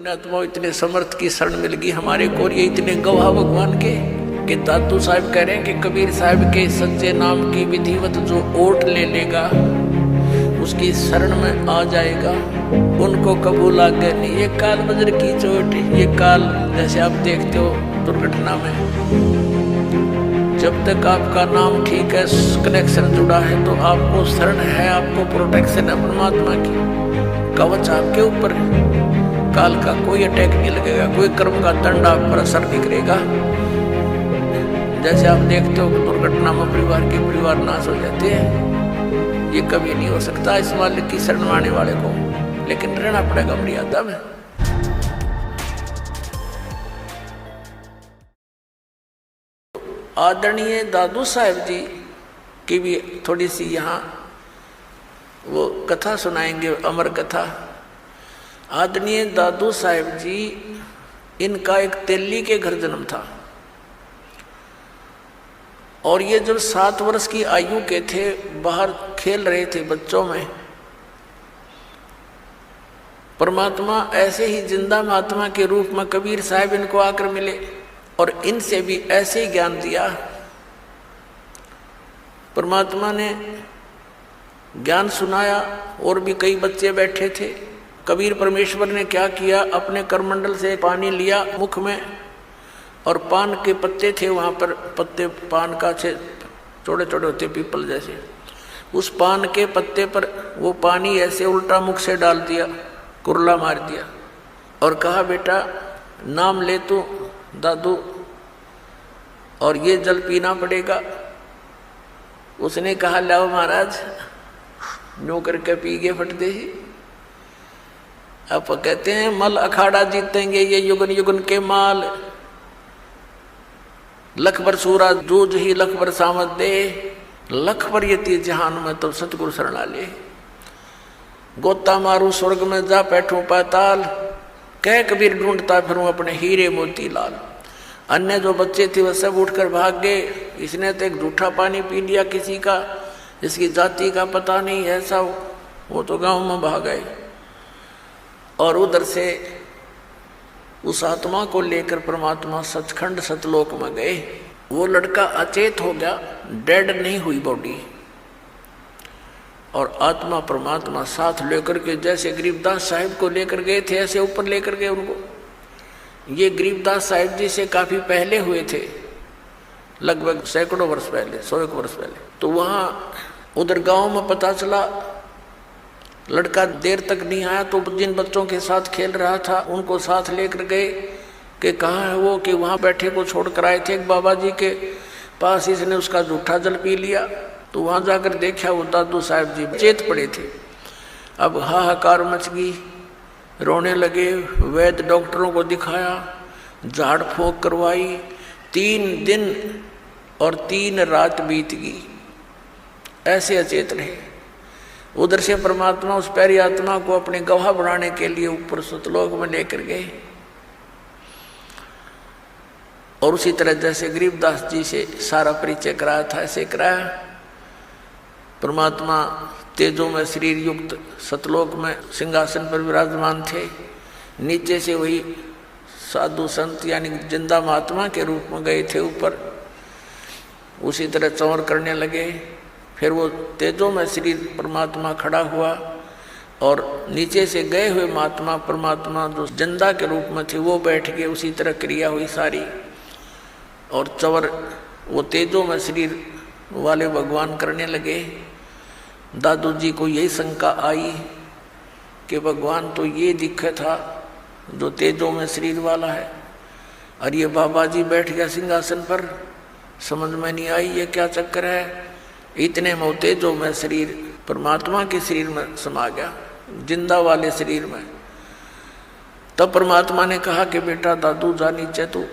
पुण्यात्मा इतने समर्थ की शरण मिल गई हमारे को, और ये इतने गवाह भगवान के कि दादू साहब कह रहे हैं कि कबीर साहब के सच्चे नाम की विधिवत जो ओट ले लेगा, उसकी शरण में आ जाएगा, उनको कबूल आगे नहीं। ये काल बजर की चोट, ये काल जैसे आप देखते हो दुर्घटना में, जब तक आपका नाम ठीक है, कनेक्शन जुड़ा है, तो आपको शरण है, आपको प्रोटेक्शन है परमात्मा की, कवच आपके ऊपर है। काल का कोई अटैक नहीं लगेगा, कोई कर्म का दंड आप पर असर नहीं करेगा। जैसे आप देखते हो कि दुर्घटना में परिवार नाश हो जाते हैं, ये कभी नहीं हो सकता इस मालिक की शरण आने वाले को, लेकिन रहना पड़ेगा मर्यादा में। आदरणीय दादू साहब जी की भी थोड़ी सी यहाँ वो कथा सुनाएंगे, अमर कथा। आदरणीय दादू साहब जी, इनका एक तेली के घर जन्म था, और ये जब 7 वर्ष की आयु के थे, बाहर खेल रहे थे बच्चों में, परमात्मा ऐसे ही जिंदा महात्मा के रूप में कबीर साहब इनको आकर मिले, और इनसे भी ऐसे ही ज्ञान दिया। परमात्मा ने ज्ञान सुनाया, और भी कई बच्चे बैठे थे। कबीर परमेश्वर ने क्या किया, अपने करमंडल से पानी लिया मुख में, और पान के पत्ते थे वहाँ पर, पत्ते पान का छोटे छोटे होते पीपल जैसे, उस पान के पत्ते पर वो पानी ऐसे उल्टा मुख से डाल दिया, कुरला मार दिया, और कहा बेटा नाम ले तू दादू, और ये जल पीना पड़ेगा। उसने कहा लाओ महाराज, नो करके पी गए फट दे ही। अब कहते हैं मल अखाड़ा जीतेंगे ये युगन युगन के माल, लख भर सूरा जूझ ही लख भर सामत दे, लख भर यति जहान में तो सतगुरु शरणा ले। गोता मारू स्वर्ग में जा बैठूं पाताल, कह कबीर ढूंढता फिरूं अपने हीरे मोती लाल। अन्य जो बच्चे थे वह सब उठकर भाग गए। इसने तो एक झूठा पानी पी लिया किसी का, जिसकी जाति का पता नहीं है, ऐसा वो तो गांव में भाग गए। और उधर से उस आत्मा को लेकर परमात्मा सचखंड सतलोक में गए। वो लड़का अचेत हो गया, डेड नहीं हुई बॉडी, और आत्मा परमात्मा साथ लेकर के, जैसे गरीबदास साहिब को लेकर गए थे ऐसे ऊपर लेकर गए उनको। ये गरीबदास साहिब जी से काफ़ी पहले हुए थे, लगभग सैकड़ों वर्ष पहले, 100 वर्ष पहले। तो वहाँ उधर गांव में पता चला, लड़का देर तक नहीं आया, तो जिन बच्चों के साथ खेल रहा था उनको साथ लेकर गए कि कहाँ है वो, कि वहाँ बैठे को छोड़ कर आए थे एक बाबा जी के पास, इसने उसका जूठा जल पी लिया। तो वहाँ जाकर देखा वो दादू साहब जी चेत पड़े थे। अब हाहाकार मच गई, रोने लगे। वैद्य डॉक्टरों को दिखाया, झाड़ फूंक करवाई, 3 दिन और 3 रात बीत गई, ऐसे अचेत रहे। उधर से परमात्मा उस प्यारी आत्मा को अपने गवाह बनाने के लिए ऊपर सतलोक में लेकर गए। और उसी तरह जैसे गरीबदास जी से सारा परिचय कराया था, ऐसे कराया। परमात्मा तेजों में शरीर युक्त सतलोक में सिंहासन पर विराजमान थे। नीचे से वही साधु संत यानी जिंदा महात्मा के रूप में गए थे ऊपर, उसी तरह चौर करने लगे। फिर वो तेजों में शरीर परमात्मा खड़ा हुआ, और नीचे से गए हुए महात्मा परमात्मा जो जिंदा के रूप में थे वो बैठ गए। उसी तरह क्रिया हुई सारी, और चवर वो तेजों में शरीर वाले भगवान करने लगे। दादू जी को यही शंका आई कि भगवान तो ये दिखे था जो तेजों में शरीर वाला है, और ये बाबा जी बैठ गया सिंहासन पर। समझ में नहीं आई ये क्या चक्कर है। इतने में तेजों में शरीर परमात्मा के शरीर में समा गया, जिंदा वाले शरीर में। तब परमात्मा ने कहा कि बेटा दादू जा नीचे, तू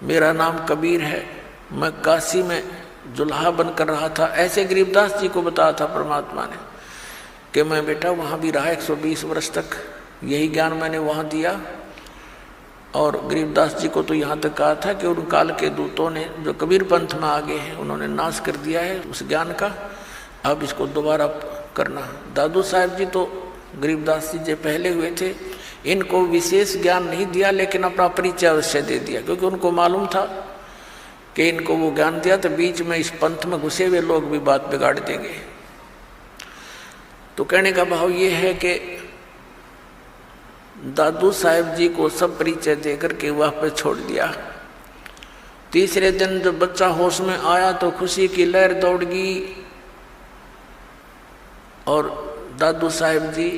मेरा नाम कबीर है, मैं काशी में जुल्हा बन कर रहा था। ऐसे गरीबदास जी को बताया था परमात्मा ने कि मैं बेटा वहाँ भी रहा 120 वर्ष तक, यही ज्ञान मैंने वहाँ दिया। और गरीबदास जी को तो यहाँ तक कहा था कि उन काल के दूतों ने जो कबीर पंथ में आगे हैं उन्होंने नाश कर दिया है उस ज्ञान का, अब इसको दोबारा करना। दादू साहब जी तो गरीबदास जी पहले हुए थे, इनको विशेष ज्ञान नहीं दिया, लेकिन अपना परिचय अवश्य दे दिया, क्योंकि उनको मालूम था कि इनको वो ज्ञान दिया तो बीच में इस पंथ में घुसे हुए लोग भी बात बिगाड़ देंगे। तो कहने का भाव ये है कि दादू साहेब जी को सब परिचय देकर के वहाँ पे छोड़ दिया। तीसरे दिन जब बच्चा होश में आया तो खुशी की लहर दौड़ गई और दादू साहेब जी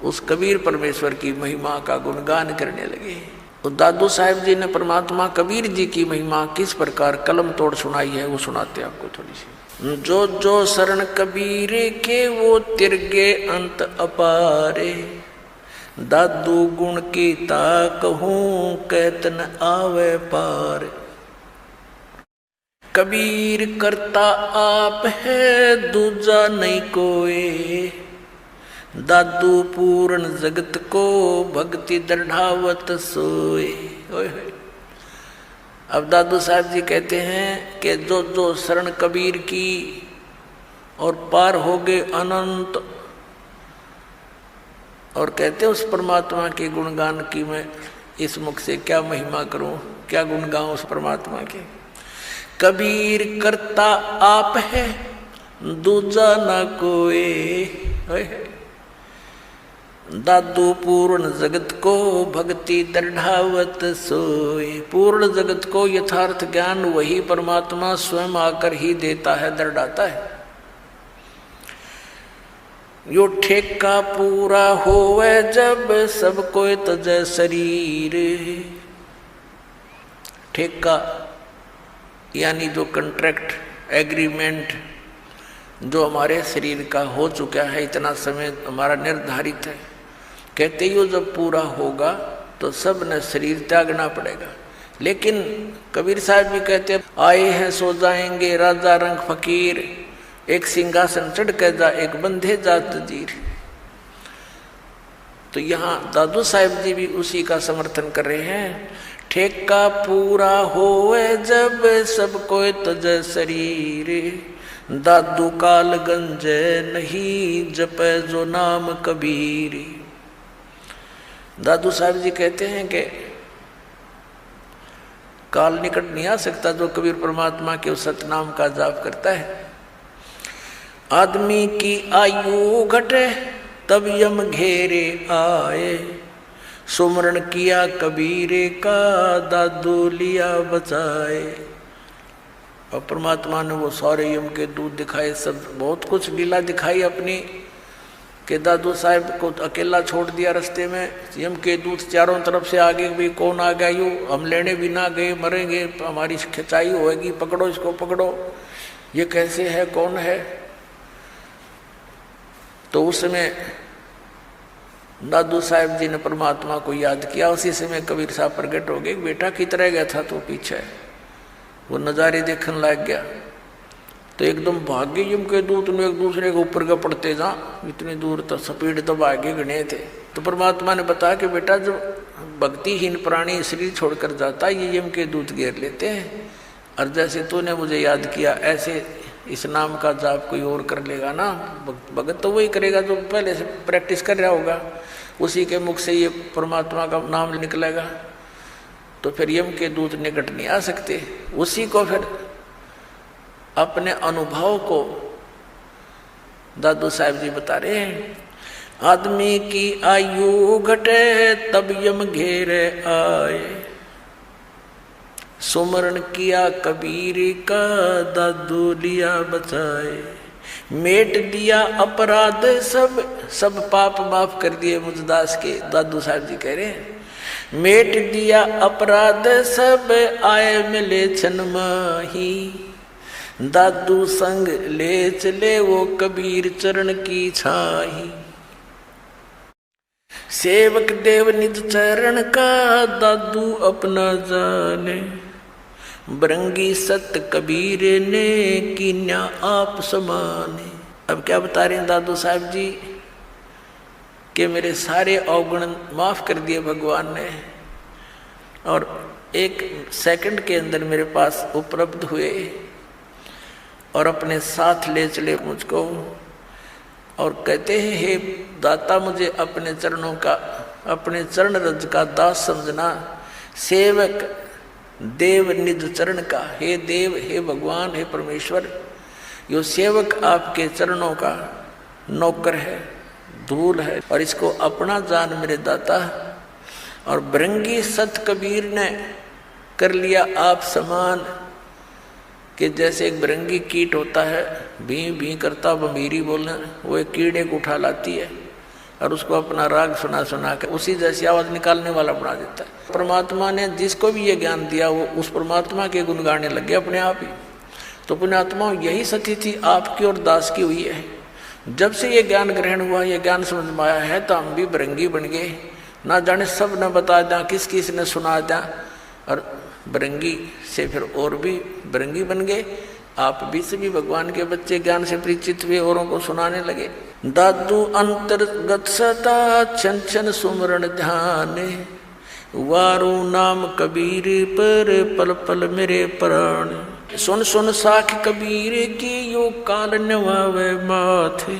उस कबीर परमेश्वर की महिमा का गुणगान करने लगे। तो दादू साहेब जी ने परमात्मा कबीर जी की महिमा किस प्रकार कलम तोड़ सुनाई है वो सुनाते आपको थोड़ी सी। जो जो शरण कबीर के वो तिरगे अंत अपारे, दादू गुण की ता कहूं कहतन आवे पार। कबीर करता आप है दूजा नहीं कोई, दादू पूर्ण जगत को भक्ति दृढ़ावत सोए। अब दादू साहब जी कहते हैं कि जो जो शरण कबीर की और पार हो गए अनंत, और कहते उस परमात्मा के गुणगान की मैं इस मुख से क्या महिमा करूं, क्या गुण गाऊं उस परमात्मा के। कबीर करता आप है दूजा ना कोई, दादू पूर्ण जगत को भक्ति दृढ़ावत सोए। पूर्ण जगत को यथार्थ ज्ञान वही परमात्मा स्वयं आकर ही देता है, दृढ़ाता है। यो ठेका पूरा होवे जब सब कोई तजय शरीर। ठेका यानी जो कंट्रैक्ट एग्रीमेंट जो हमारे शरीर का हो चुका है, इतना समय हमारा निर्धारित है, कहते ही वो जब पूरा होगा तो सब ने शरीर त्यागना पड़ेगा। लेकिन कबीर साहब भी कहते हैं आए हैं सो जाएंगे राजा रंग फकीर, एक सिंहासन चढ़ के जा एक बंधे जात जीर। तो यहाँ दादू साहब जी भी उसी का समर्थन कर रहे हैं। ठेका पूरा होए जब सब कोई तजय शरीर, दादू काल गंजे नहीं जपे जो नाम कबीर। दादू साहब जी कहते हैं कि काल निकट नहीं आ सकता जो कबीर परमात्मा के उस सतनाम का जाप करता है। आदमी की आयु घटे तब यम घेरे आए, सुमरण किया कबीरे का दादू लिया बचाए। और परमात्मा ने वो सारे यम के दूत दिखाए, सब बहुत कुछ लीला दिखाई अपनी, कि दादू साहब को अकेला छोड़ दिया रास्ते में। यम के दूत चारों तरफ से आगे भी कौन आ गया, यूँ हम लेने भी ना गए, मरेंगे, हमारी खिंचाई होगी, पकड़ो इसको पकड़ो, ये कैसे है कौन है। तो उस समय दादू साहब जी ने परमात्मा को याद किया। उसी समय कबीर साहब प्रकट हो गए। बेटा कितना गया था तो पीछे वो नज़ारे देखने लग गया तो एकदम भाग्य यम के दूत ने एक दूसरे के ऊपर का पड़ते जा, इतनी दूर तो स्पीड तो भाग्य गणे थे। तो परमात्मा ने बताया कि बेटा जब भक्तिहीन प्राणी शरीर छोड़कर जाता है ये यम के दूत घेर लेते हैं, और जैसे तूने मुझे याद किया ऐसे इस नाम का जाप कोई और कर लेगा ना, भगत तो वही करेगा जो पहले से प्रैक्टिस कर रहा होगा, उसी के मुख से ये परमात्मा का नाम निकलेगा। तो फिर यम के दूत निकट नहीं आ सकते। उसी को फिर अपने अनुभव को दादू साहब जी बता रहे हैं। आदमी की आयु घटे तब यम घेरे आए, सुमरण किया कबीर का दादू लिया बचाए। मेट दिया अपराध सब पाप माफ कर दिए मुझदास के, दादू साहब जी कह रहे हैं। मेट दिया अपराध सब आए मिले छन माही, दादू संग ले चले वो कबीर चरण की छाही। सेवक देव निज चरण का दादू अपना जाने, बरंगी सत कबीर ने कीन्या आप समाने। अब क्या बता रहे हैं दादू साहब जी कि मेरे सारे अवगुण माफ कर दिए भगवान ने, और एक सेकंड के अंदर मेरे पास उपलब्ध हुए और अपने साथ ले चले मुझको, और कहते हैं, हे दाता मुझे अपने चरणों का, अपने चरण रज का दास समझना, सेवक देव निज चरण का। हे देव, हे भगवान, हे परमेश्वर, यो सेवक आपके चरणों का नौकर है, धूल है, और इसको अपना जान मेरे दाता। और भृंगी सत कबीर ने कर लिया आप समान, कि जैसे एक भृंगी कीट होता है, भी भी करता बमीरी बोलना, वो एक कीड़े को उठा लाती है और उसको अपना राग सुना सुना के उसी जैसी आवाज निकालने वाला बना देता है। परमात्मा ने जिसको भी ये ज्ञान दिया वो उस परमात्मा के गुण गाने लगे अपने आप ही। तो पुण्यात्मा यही सती थी आपकी और दास की हुई है। जब से ये ज्ञान ग्रहण हुआ, ये ज्ञान समझ में आया है, तो हम भी भृंगी बन गए, ना जाने सब न बता दें, किस किस ने सुना दें, और भृंगी से फिर और भी भृंगी बन गए। आप भी सभी भगवान के बच्चे ज्ञान से परिचित हुए, औरों को सुनाने लगे। दादू अंतर्गत सता छन छन सुमरण ध्यान, वारू नाम कबीर पर पल पल मेरे प्राण। सुन सुन साख कबीर की यो काल नवावे माथे,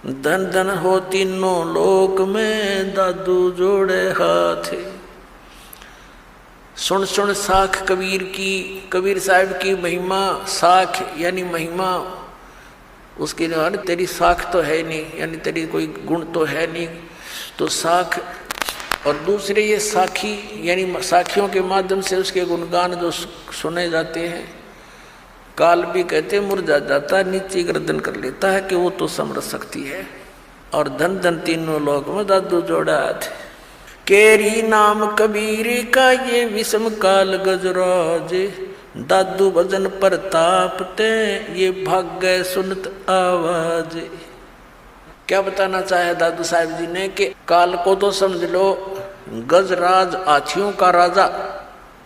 धन धन हो तीनों लोक में दादू जोड़े हाथ। सुन सुन साख कबीर की, कबीर साहब की महिमा। साख यानी महिमा, उसकी तेरी साख तो है नहीं, यानी तेरी कोई गुण तो है नहीं, तो साख। और दूसरे ये साखी, यानी साखियों के माध्यम से उसके गुणगान जो सुने जाते हैं। काल भी कहते मुरझा जाता है, नीचे गर्दन कर लेता है कि वो तो समझ सकती है। और धन धन तीनों लोक में दादू जोड़ा थे। केरी नाम कबीर का ये विषम काल गजराज, दादू भजन प्रताप ते ये भाग्य सुनत आवाज। क्या बताना चाहे दादू साहब जी ने कि काल को तो समझ लो गजराज, हाथियों का राजा,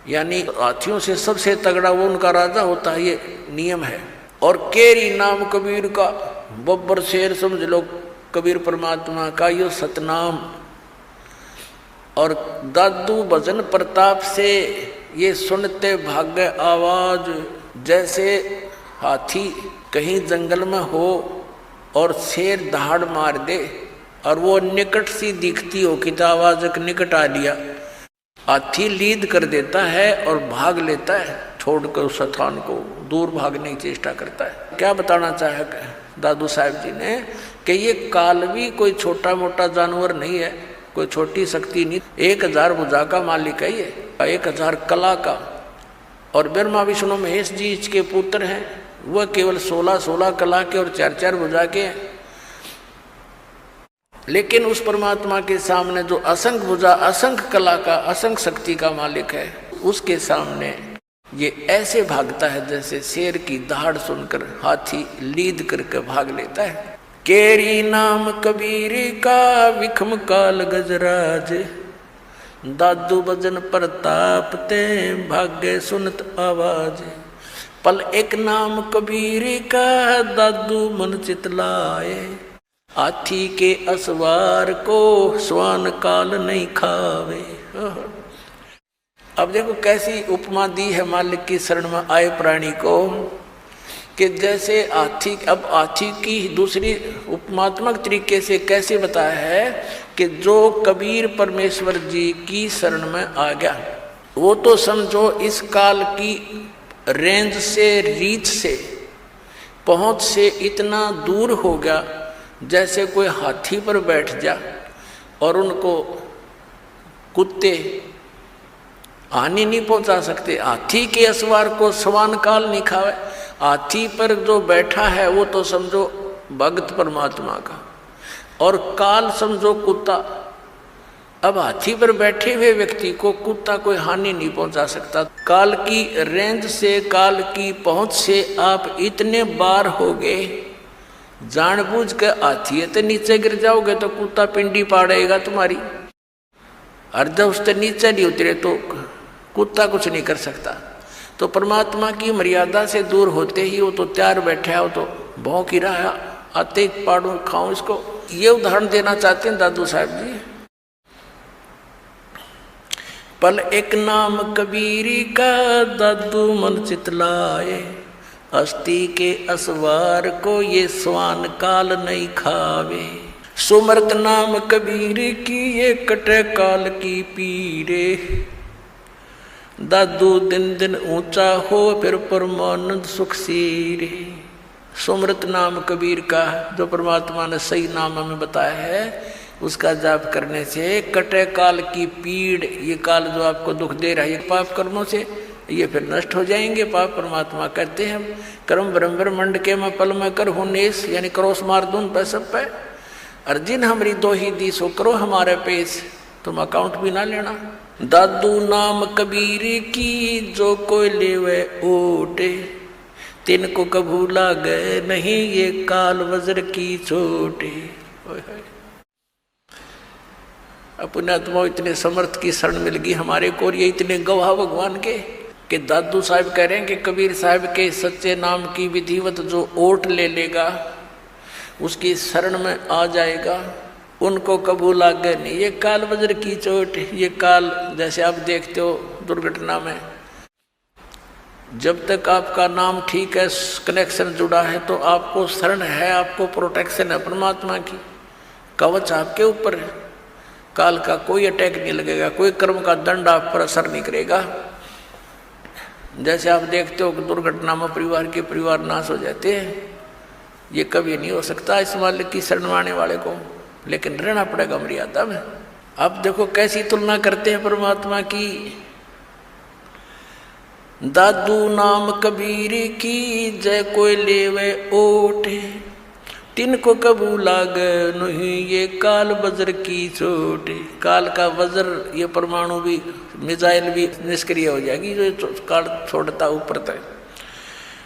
यानी हाथियों से सबसे तगड़ा वो उनका राजा होता है, ये नियम है। और केरी नाम कबीर का, बब्बर शेर समझ लो कबीर परमात्मा का यो सतनाम। और दादू भजन प्रताप से ये सुनते भाग्य आवाज। जैसे हाथी कहीं जंगल में हो और शेर दहाड़ मार दे और वो निकट सी दिखती हो कि आवाज एक निकट आ लिया, हाथी लीद कर देता है और भाग लेता है, छोड़कर उस स्थान को दूर भागने की चेष्टा करता है। क्या बताना चाहे दादू साहब जी ने कि ये काल भी कोई छोटा मोटा जानवर नहीं है, कोई छोटी शक्ति नहीं। 1000 भुजा का मालिक है ये, 1000 कला का। और ब्रह्मा विष्णु महेश जी इसके पुत्र हैं, वह केवल 16 कला के और 4 भुजा के हैं। लेकिन उस परमात्मा के सामने जो असंख्य भुजा, असंख्य कला का, असंख्य शक्ति का मालिक है, उसके सामने ये ऐसे भागता है जैसे शेर की दहाड़ सुनकर हाथी लीद करके भाग लेता है। केरी नाम कबीर का विखम काल गजराज, दादू भजन प्रताप ते भाग्य सुनत आवाज। पल एक नाम कबीर का दादू मन चितलाए, हाथी के असवार को स्वान काल नहीं खावे। अब देखो कैसी उपमा दी है मालिक की शरण में आए प्राणी को, कि जैसे हाथी। अब हाथी की दूसरी उपमात्मक तरीके से कैसे बताया है कि जो कबीर परमेश्वर जी की शरण में आ गया, वो तो समझो इस काल की रेंज से, रीच से, पहुंच से इतना दूर हो गया जैसे कोई हाथी पर बैठ जा और उनको कुत्ते हानि नहीं पहुंचा सकते। हाथी के असवार को स्वान काल नहीं खावे। हाथी पर जो बैठा है वो तो समझो भक्त परमात्मा का, और काल समझो कुत्ता। अब हाथी पर बैठे हुए व्यक्ति को कुत्ता कोई हानि नहीं पहुंचा सकता। काल की रेंज से, काल की पहुंच से आप इतने बार हो गए, जानबूझ के हाथी तो नीचे गिर जाओगे तो कुत्ता पिंडी पाड़ेगा तुम्हारी, और जब उससे नीचे नहीं उतरे तो कुत्ता कुछ नहीं कर सकता। तो परमात्मा की मर्यादा से दूर होते ही वो तो तैयार बैठा है, वो तो भौंक ही रहा है, आते पाड़ू खाऊं इसको। ये उदाहरण देना चाहते हैं दादू साहब जी। पल एक नाम कबीरी का दादू मन चितलाए, अस्थि के असवार को ये स्वान काल नहीं खावे। सुमरत नाम कबीर की ये कटे काल की पीरे। दादू दिन दिन ऊंचा हो फिर परमानंद सुख सीरे। सुमरत नाम कबीर का जो परमात्मा ने सही नाम हमें बताया है, उसका जाप करने से कटे काल की पीड़, ये काल जो आपको दुख दे रहा है, ये पाप कर्मों से ये फिर नष्ट हो जाएंगे। पाप परमात्मा कहते हैं कर्म ब्रह्मंड के मैं पल में कर हूँ नेस, यानी क्रोस मार दूं पे सब पे। अर्जिन हमारी दो ही दी सो करो हमारे पेश, तुम अकाउंट भी ना लेना। दादू नाम कबीर की जो कोई लेवे ओटे, तिनको कभू लागे नहीं ये काल वज्र की चोटे। अपने आत्मा इतने समर्थ की शरण मिल गई हमारे को, और ये इतने गवाह भगवान के कि दादू साहब कह रहे हैं कि कबीर साहब के सच्चे नाम की विधिवत जो ओट ले लेगा, उसकी शरण में आ जाएगा, उनको कबू लागे नहीं ये काल वज्र की चोट। ये काल जैसे आप देखते हो दुर्घटना में, जब तक आपका नाम ठीक है, कनेक्शन जुड़ा है, तो आपको शरण है, आपको प्रोटेक्शन है परमात्मा की, कवच आपके ऊपर है। काल का कोई अटैक नहीं लगेगा, कोई कर्म का दंड आप पर असर नहीं करेगा। जैसे आप देखते हो कि दुर्घटना में परिवार नाश हो जाते हैं, ये कभी नहीं हो सकता इस मालिक की शरण आने वाले को, लेकिन रहना पड़ेगा मर्यादा में। अब देखो कैसी तुलना करते हैं परमात्मा की। दादू नाम कबीर की जय कोई लेवे ओटे, तिनको कबू लागे नहीं ये काल वज्र की चोट। काल का वज्र, ये परमाणु भी, मिसाइल भी निष्क्रिय हो जाएगी जो काल छोड़ता ऊपर तक।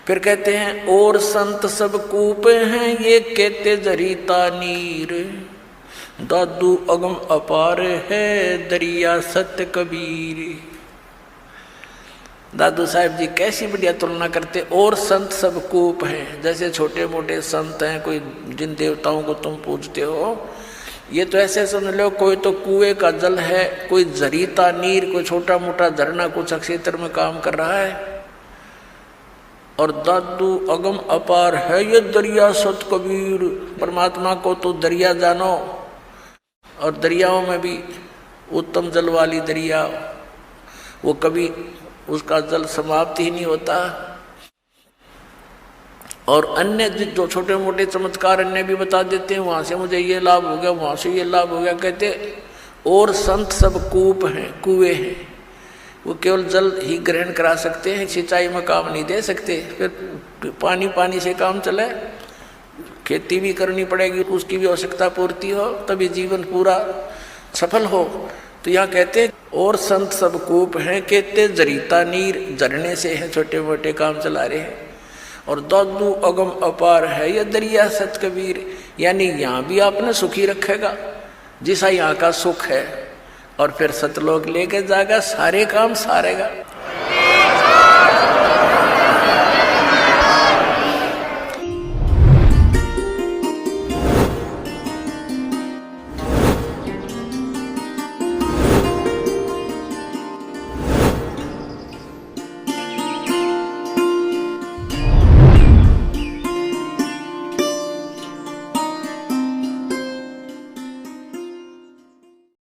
फिर कहते हैं और संत सब कूपे हैं ये कहते जरीता नीर, दादू अगम अपार है दरिया सत्य कबीर। दादू साहब जी कैसी बढ़िया तुलना करते। और संत सब कूप हैं, जैसे छोटे मोटे संत हैं, कोई जिन देवताओं को तुम पूजते हो, ये तो ऐसे समझ लो कोई तो कुएं का जल है, कोई जरीता नीर, कोई छोटा मोटा झरना कुछ क्षेत्र में काम कर रहा है। और दादू अगम अपार है ये दरिया सत कबीर। परमात्मा को तो दरिया जानो, और दरियाओं में भी उत्तम जल वाली दरिया, वो कभी उसका जल समाप्त ही नहीं होता। और अन्य जो छोटे मोटे चमत्कार अन्य भी बता देते हैं, वहाँ से मुझे ये लाभ हो गया, वहाँ से ये लाभ हो गया, कहते और संत सब कूप हैं, कुएं हैं, वो केवल जल ही ग्रहण करा सकते हैं, सिंचाई में काम नहीं दे सकते। फिर पानी से काम चले, खेती भी करनी पड़ेगी, उसकी भी आवश्यकता पूर्ति हो, तभी जीवन पूरा सफल हो। तो यहाँ कहते हैं और संत सब कूप हैं, कहते जरीता नीर, झरने से हैं, छोटे मोटे काम चला रहे हैं। और दादू अगम अपार है ये दरिया सत कबीर, यानी यहाँ भी आपने सुखी रखेगा जैसा यहाँ का सुख है, और फिर सतलोक लेके जाएगा, सारे काम सारेगा।